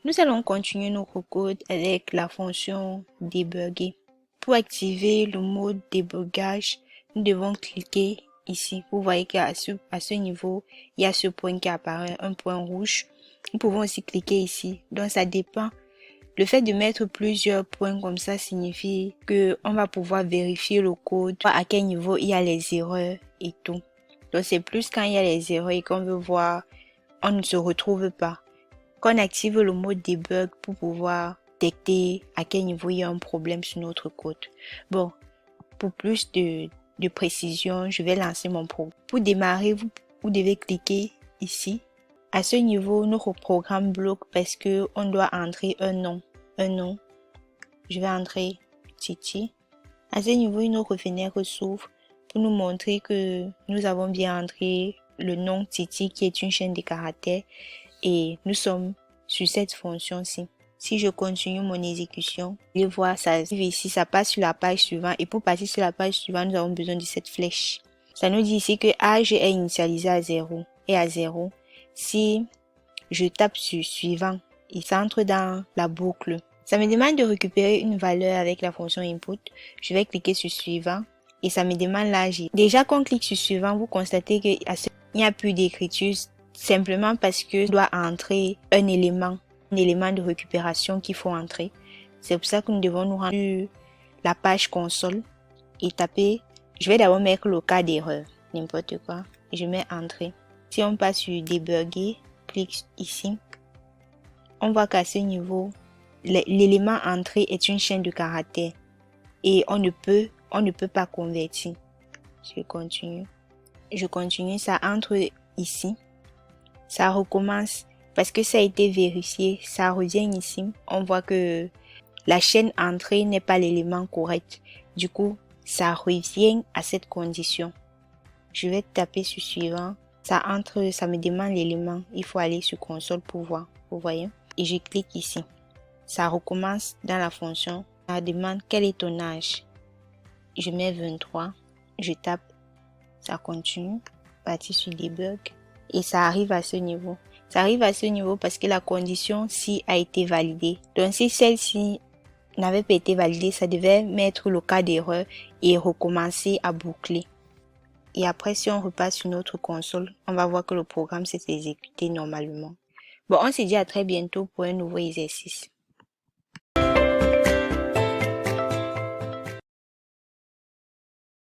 Nous allons continuer notre code avec la fonction débugger. Pour activer le mode débugage, nous devons cliquer ici. Vous voyez qu'à ce niveau, il y a ce point qui apparaît, un point rouge. Nous pouvons aussi cliquer ici. Donc ça dépend. Le fait de mettre plusieurs points comme ça signifie que on va pouvoir vérifier le code, à quel niveau il y a les erreurs et tout. Donc c'est plus quand il y a les erreurs et qu'on veut voir, on ne se retrouve pas. Qu'on active le mode debug pour pouvoir détecter à quel niveau il y a un problème sur notre code. Bon, pour plus de précision, je vais lancer mon programme. Pour démarrer, vous devez cliquer ici. À ce niveau, notre programme bloque parce que on doit entrer un nom. Je vais entrer Titi. À ce niveau, une autre fenêtre s'ouvre pour nous montrer que nous avons bien entré le nom Titi qui est une chaîne de caractères et nous sommes sur cette fonction-ci. Si je continue mon exécution, je vais voir ça arrive ici, ça passe sur la page suivante et pour passer sur la page suivante, nous avons besoin de cette flèche. Ça nous dit ici que âge est initialisé à 0 et à 0. Si je tape sur suivant, il s'entre dans la boucle. Ça me demande de récupérer une valeur avec la fonction input. Je vais cliquer sur suivant et ça me demande l'âge. Déjà qu'on clique sur suivant, vous constatez qu'il n'y a plus d'écriture simplement parce que je dois entrer un élément de récupération qu'il faut entrer. C'est pour ça que nous devons nous rendre sur la page console et taper. Je vais d'abord mettre le cas d'erreur, n'importe quoi. Et je mets entrée. Si on passe sur débugger, clique ici. On voit qu'à ce niveau, l'élément entrée est une chaîne de caractères et on ne peut pas convertir. Je continue, ça entre ici. Ça recommence parce que ça a été vérifié, ça revient ici. On voit que la chaîne entrée n'est pas l'élément correct. Du coup, ça revient à cette condition. Je vais taper sur suivant. Ça entre, ça me demande l'élément. Il faut aller sur console pour voir. Vous voyez? Et je clique ici. Ça recommence dans la fonction. Ça demande quel est ton âge. Je mets 23. Je tape. Ça continue. Partir sur debug. Et ça arrive à ce niveau. Ça arrive à ce niveau parce que la condition ci a été validée. Donc si celle-ci n'avait pas été validée, ça devait mettre le cas d'erreur et recommencer à boucler. Et après, si on repasse sur notre console, on va voir que le programme s'est exécuté normalement. Bon, on se dit à très bientôt pour un nouveau exercice.